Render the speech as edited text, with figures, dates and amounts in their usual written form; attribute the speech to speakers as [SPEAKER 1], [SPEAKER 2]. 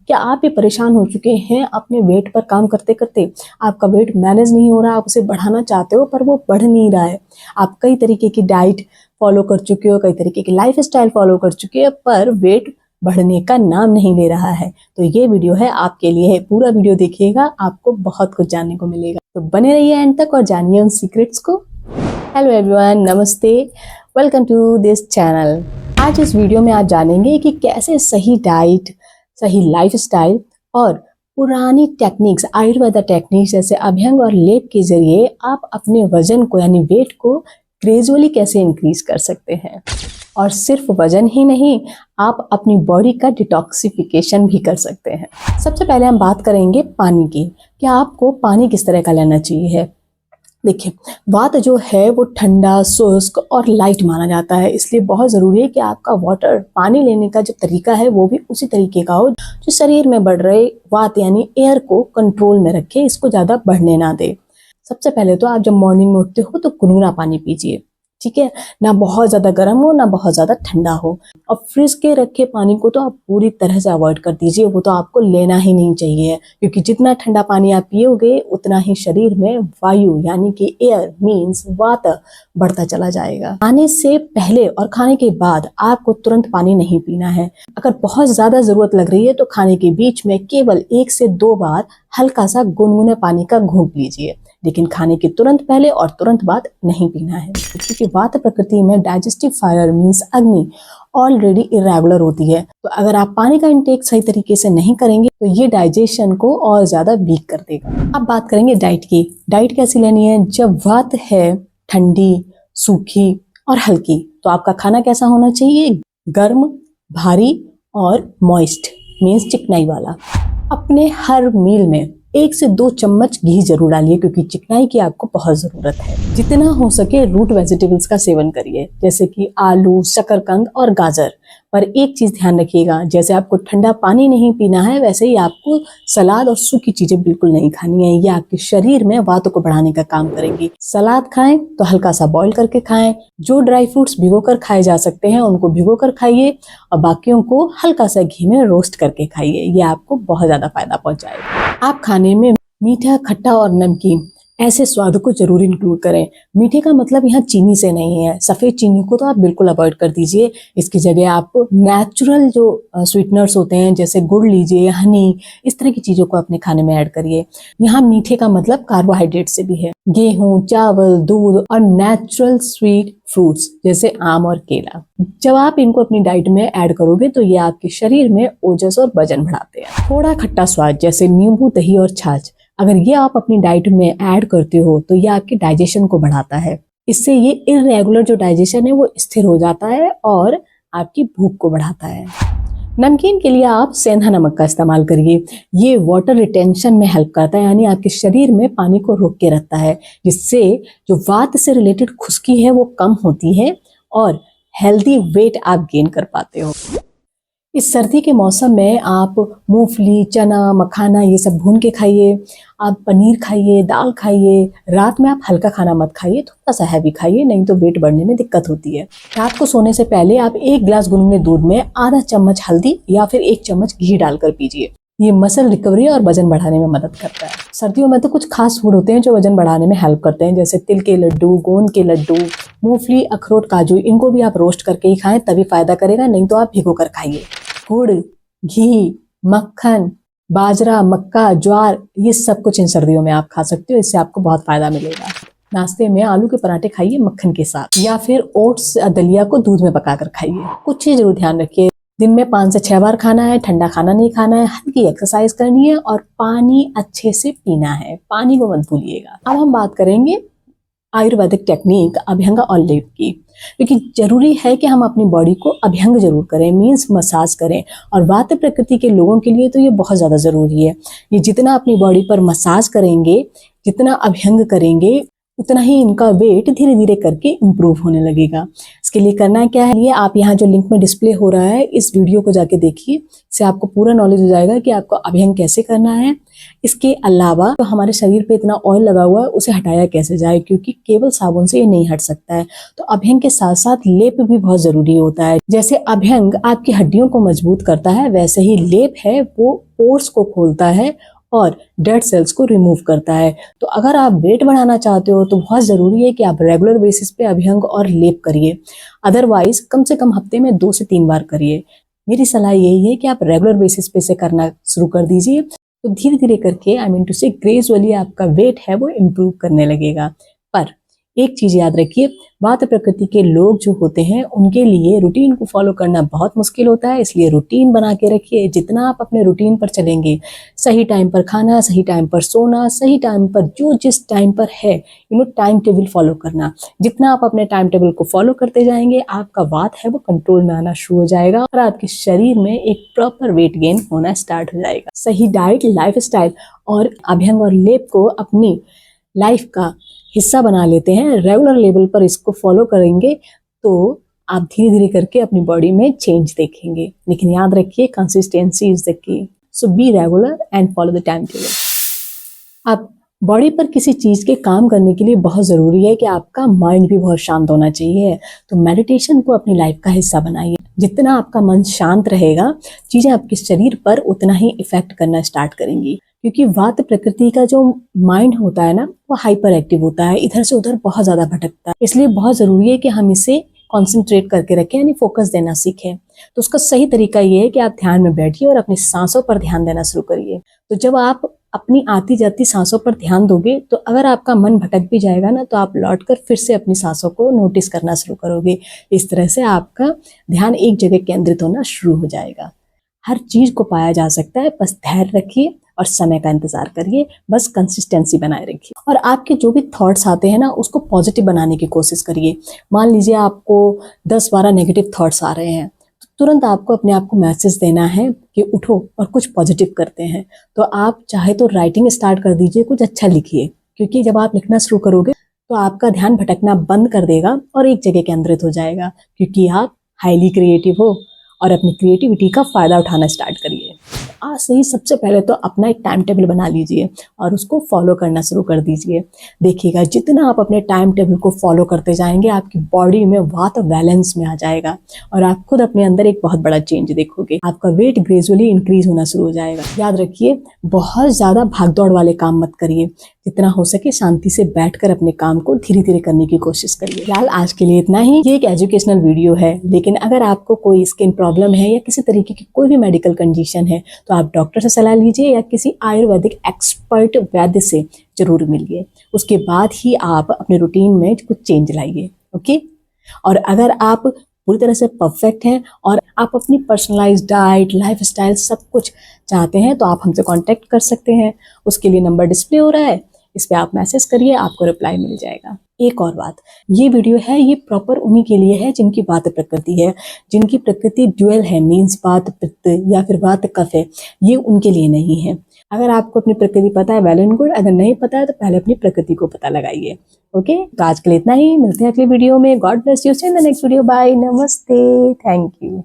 [SPEAKER 1] क्या आप भी परेशान हो चुके हैं अपने वेट पर काम करते करते? आपका वेट मैनेज नहीं हो रहा, आप उसे बढ़ाना चाहते हो पर वो बढ़ नहीं रहा है। आप कई तरीके की डाइट फॉलो कर चुके हो, कई तरीके की लाइफ स्टाइल फॉलो कर चुके हो, पर वेट बढ़ने का नाम नहीं ले रहा है। तो ये वीडियो है आपके लिए है। पूरा वीडियो देखिएगा, आपको बहुत कुछ जानने को मिलेगा। तो बने रहिए एंड तक और जानिए उन सीक्रेट्स को। हेलो एवरीवन, नमस्ते, वेलकम टू दिस चैनल। आज इस वीडियो में आप जानेंगे कि कैसे सही डाइट, सही लाइफस्टाइल और पुरानी टेक्निक्स, आयुर्वेदा टेक्निक्स जैसे अभ्यंग और लेप के जरिए आप अपने वजन को यानी वेट को ग्रेजुअली कैसे इंक्रीज कर सकते हैं। और सिर्फ वजन ही नहीं, आप अपनी बॉडी का डिटॉक्सिफिकेशन भी कर सकते हैं। सबसे पहले हम बात करेंगे पानी की। क्या आपको पानी किस तरह का लेना चाहिए है? देखिए, वात जो है वो ठंडा, शुष्क और लाइट माना जाता है, इसलिए बहुत ज़रूरी है कि आपका वाटर, पानी लेने का जो तरीका है वो भी उसी तरीके का हो जो शरीर में बढ़ रहे वात यानी एयर को कंट्रोल में रखे, इसको ज़्यादा बढ़ने ना दे। सबसे पहले तो आप जब मॉर्निंग में उठते हो तो गुनगुना पानी पीजिए, ठीक है? ना बहुत ज़्यादा गर्म हो ना बहुत ज़्यादा ठंडा हो। और फ्रिज के रखे पानी को तो आप पूरी तरह से अवॉइड कर दीजिए, वो तो आपको लेना ही नहीं चाहिए, क्योंकि जितना ठंडा पानी आप पियोगे उतना ही शरीर में वायु यानी कि एयर मीन्स वात बढ़ता चला जाएगा। खाने से पहले और खाने के बाद आपको तुरंत पानी नहीं पीना है। अगर बहुत ज़्यादा ज़रूरत लग रही है तो खाने के बीच में केवल 1 से 2 बार हल्का सा गुनगुने पानी का घूंट लीजिए, लेकिन खाने के तुरंत पहले और तुरंत बाद नहीं पीना है, क्योंकि वात प्रकृति में डाइजेस्टिव फायर मीन्स अग्नि ऑलरेडी इरेगुलर होती है। तो अगर आप पानी का इंटेक सही तरीके से नहीं करेंगे तो ये डाइजेशन को और ज्यादा वीक कर देगा। अब बात करेंगे डाइट की। डाइट कैसी लेनी है? जब वात है ठंडी, सूखी और हल्की, तो आपका खाना कैसा होना चाहिए? गर्म, भारी और मॉइस्ट मीन्स चिकनाई वाला। अपने हर मील में 1 से 2 चम्मच घी जरूर डालिए, क्योंकि चिकनाई की आपको बहुत ज़रूरत है। जितना हो सके रूट वेजिटेबल्स का सेवन करिए, जैसे कि आलू, शकरकंद और गाजर। पर एक चीज़ ध्यान रखिएगा, जैसे आपको ठंडा पानी नहीं पीना है, वैसे ही आपको सलाद और सूखी चीज़ें बिल्कुल नहीं खानी है। ये आपके शरीर में वातों को बढ़ाने का काम करेंगी। सलाद खाएं तो हल्का सा बॉईल करके खाएं। जो ड्राई फ्रूट्स भिगो कर खाए जा सकते हैं उनको भिगो कर खाइए, और बाकियों को हल्का सा घी में रोस्ट करके खाइए। ये आपको बहुत ज़्यादा फायदा पहुँचाएगा। आप खाने में मीठा, खट्टा और नमकीन ऐसे स्वाद को जरूर इंक्लूड करें। मीठे का मतलब यहाँ चीनी से नहीं है, सफ़ेद चीनी को तो आप बिल्कुल अवॉइड कर दीजिए। इसकी जगह आप नेचुरल जो स्वीटनर्स होते हैं जैसे गुड़ लीजिए, हनी, इस तरह की चीज़ों को अपने खाने में ऐड करिए। यहाँ मीठे का मतलब कार्बोहाइड्रेट से भी है। गेहूँ, चावल, दूध और नेचुरल स्वीट फ्रूट्स जैसे आम और केला, जब आप इनको अपनी डाइट में ऐड करोगे तो ये आपके शरीर में ओजस और वजन बढ़ाते हैं। थोड़ा खट्टा स्वाद जैसे नींबू, दही और छाछ, अगर ये आप अपनी डाइट में ऐड करते हो तो ये आपके डाइजेशन को बढ़ाता है। इससे ये इरेगुलर जो डाइजेशन है वो स्थिर हो जाता है और आपकी भूख को बढ़ाता है। नमकीन के लिए आप सेंधा नमक का इस्तेमाल करिए। ये वाटर रिटेंशन में हेल्प करता है, यानी आपके शरीर में पानी को रोक के रखता है, जिससे जो वात से रिलेटेड खुश्की है वो कम होती है और हेल्दी वेट आप गेन कर पाते हो। इस सर्दी के मौसम में आप मूंगफली, चना, मखाना ये सब भून के खाइए। आप पनीर खाइए, दाल खाइए। रात में आप हल्का खाना मत खाइए, थोड़ा सा हैवी खाइए, नहीं तो वेट बढ़ने में दिक्कत होती है। रात को सोने से पहले आप 1 गिलास गुनगुने दूध में आधा चम्मच हल्दी या फिर 1 चम्मच घी डालकर पीजिए। ये मसल रिकवरी और वजन बढ़ाने में मदद करता है। सर्दियों में तो कुछ खास फूड होते हैं जो वजन बढ़ाने में हेल्प करते हैं, जैसे तिल के लड्डू, गोंद के लड्डू, मूंगफली, अखरोट, काजू। इनको भी आप रोस्ट करके ही खाएं, तभी फायदा करेगा, नहीं तो आप भिगो कर खाइए। गुड़, घी, मक्खन, बाजरा, मक्का, ज्वार, ये सब कुछ इन सर्दियों में आप खा सकते हो। इससे आपको बहुत फायदा मिलेगा। नाश्ते में आलू के पराठे खाइए मक्खन के साथ, या फिर ओट्स दलिया को दूध में पकाकर खाइए। कुछ चीज जरूर ध्यान रखिए, दिन में 5 से 6 बार खाना है, ठंडा खाना नहीं खाना है, हल्की एक्सरसाइज करनी है और पानी अच्छे से पीना है। पानी को मत भूलिएगा। अब हम बात करेंगे आयुर्वेदिक टेक्निक अभ्यंग और लेप की, क्योंकि जरूरी है कि हम अपनी बॉडी को अभ्यंग जरूर करें, मीन्स मसाज करें। और वात प्रकृति के लोगों के लिए तो ये बहुत ज़्यादा ज़रूरी है। ये जितना अपनी बॉडी पर मसाज करेंगे, जितना अभ्यंग करेंगे, उतना ही इनका वेट धीरे धीरे करके इम्प्रूव होने लगेगा। इसके लिए करना क्या है, ये आप यहाँ जो लिंक में डिस्प्ले हो रहा है इस वीडियो को जाके देखिए, इससे आपको पूरा नॉलेज हो जाएगा कि आपको अभ्यंग कैसे करना है। इसके अलावा तो हमारे शरीर पे इतना ऑयल लगा हुआ है उसे हटाया कैसे जाए, क्योंकि केवल साबुन से ये नहीं हट सकता है। तो अभ्यंग के साथ साथ लेप भी बहुत जरूरी होता है। जैसे अभ्यंग आपकी हड्डियों को मजबूत करता है, वैसे ही लेप है वो पोर्स को खोलता है और डेड सेल्स को रिमूव करता है। तो अगर आप वेट बढ़ाना चाहते हो तो बहुत जरूरी है कि आप रेगुलर बेसिस पे अभ्यंग और लेप करिए। अदरवाइज कम से कम हफ्ते में 2 से 3 बार करिए। मेरी सलाह यही है कि आप रेगुलर बेसिस पे से करना शुरू कर दीजिए। तो धीरे धीरे करके आई मीन टू से ग्रेजुअली आपका वेट है वो इम्प्रूव करने लगेगा। पर एक चीज याद रखिए, वात प्रकृति के लोग जो होते हैं उनके लिए रूटीन को फॉलो करना बहुत मुश्किल होता है, इसलिए रूटीन बना के रखिए। जितना आप अपने रूटीन पर चलेंगे, सही टाइम पर खाना, सही टाइम पर सोना, सही टाइम पर जो जिस टाइम पर है टाइम टेबल फॉलो करना, जितना आप अपने टाइम टेबल को फॉलो करते जाएंगे आपका वात है वो कंट्रोल में आना शुरू हो जाएगा और आपके शरीर में एक प्रॉपर वेट गेन होना स्टार्ट हो जाएगा। सही डाइट, लाइफ स्टाइल और अभ्यंग और लेप को अपनी लाइफ का हिस्सा बना लेते हैं, रेगुलर लेवल पर इसको फॉलो करेंगे तो आप धीरे धीरे करके अपनी बॉडी में चेंज देखेंगे। लेकिन याद रखिए consistency is the key, so be regular and follow the time table. आप बॉडी पर किसी चीज के काम करने के लिए बहुत जरूरी है कि आपका माइंड भी बहुत शांत होना चाहिए। तो मेडिटेशन को अपनी लाइफ का हिस्सा बनाइए। जितना आपका मन शांत रहेगा चीजें आपके शरीर पर उतना ही इफेक्ट करना स्टार्ट करेंगी, क्योंकि वात प्रकृति का जो माइंड होता है ना वो हाइपर एक्टिव होता है, इधर से उधर बहुत ज्यादा भटकता है। इसलिए बहुत जरूरी है कि हम इसे कॉन्सेंट्रेट करके रखें, यानी फोकस देना सीखें। तो उसका सही तरीका ये है कि आप ध्यान में बैठिए और अपनी सांसों पर ध्यान देना शुरू करिए। तो जब आप अपनी आती जाती सांसों पर ध्यान दोगे तो अगर आपका मन भटक भी जाएगा ना तो आप लौटकर फिर से अपनी सांसों को नोटिस करना शुरू करोगे। इस तरह से आपका ध्यान एक जगह केंद्रित होना शुरू हो जाएगा। हर चीज को पाया जा सकता है, बस धैर्य रखिए और समय का इंतजार करिए, बस कंसिस्टेंसी बनाए रखिए। और आपके जो भी थॉट्स आते हैं ना उसको पॉजिटिव बनाने की कोशिश करिए। मान लीजिए आपको 10-12 नेगेटिव थॉट्स आ रहे हैं तो तुरंत आपको अपने आप को मैसेज देना है कि उठो और कुछ पॉजिटिव करते हैं। तो आप चाहे तो राइटिंग स्टार्ट कर दीजिए, कुछ अच्छा लिखिए, क्योंकि जब आप लिखना शुरू करोगे तो आपका ध्यान भटकना बंद कर देगा और एक जगह केंद्रित हो जाएगा, क्योंकि आप हाईली क्रिएटिव हो और अपनी क्रिएटिविटी का फायदा उठाना स्टार्ट करिए। आज से ही सबसे पहले तो अपना एक टाइम टेबल बना लीजिए और उसको फॉलो करना शुरू कर दीजिए। देखिएगा जितना आप अपने टाइम टेबल को फॉलो करते जाएंगे आपकी बॉडी में वात बैलेंस में आ जाएगा और आप खुद अपने अंदर एक बहुत बड़ा चेंज देखोगे। आपका वेट ग्रेजुअली इंक्रीज होना शुरू हो जाएगा। याद रखिए बहुत ज्यादा भागदौड़ वाले काम मत करिए, जितना हो सके शांति से बैठकर अपने काम को धीरे धीरे करने की कोशिश करिए। फिलहाल आज के लिए इतना ही। ये एक एजुकेशनल वीडियो है, लेकिन अगर आपको कोई स्किन प्रॉब्लम है या किसी तरीके की कोई भी मेडिकल कंडीशन है तो आप डॉक्टर से सलाह लीजिए या किसी आयुर्वेदिक एक्सपर्ट वैद्य से जरूर मिलिए। उसके बाद ही आप अपने रूटीन में कुछ चेंज लाइए। ओके, और अगर आप पूरी तरह से परफेक्ट हैं और आप अपनी पर्सनलाइज्ड डाइट, लाइफ स्टाइल सब कुछ चाहते हैं तो आप हमसे कांटेक्ट कर सकते हैं। उसके लिए नंबर डिस्प्ले हो रहा है, इस पे आप मैसेज करिए, आपको रिप्लाई मिल जाएगा। एक और बात, ये वीडियो है ये प्रॉपर उन्हीं के लिए है जिनकी वात प्रकृति है, जिनकी प्रकृति ड्यूअल है, मीन्स वात पित्त या फिर वात कफ है, ये उनके लिए नहीं है। अगर आपको अपनी प्रकृति पता है वेल एंड गुड, अगर नहीं पता है तो पहले अपनी प्रकृति को पता लगाइए। ओके, तो आज के लिए इतना ही। मिलते हैं अगली वीडियो में। God bless you, see in the next video. Bye, नमस्ते, थैंक यू।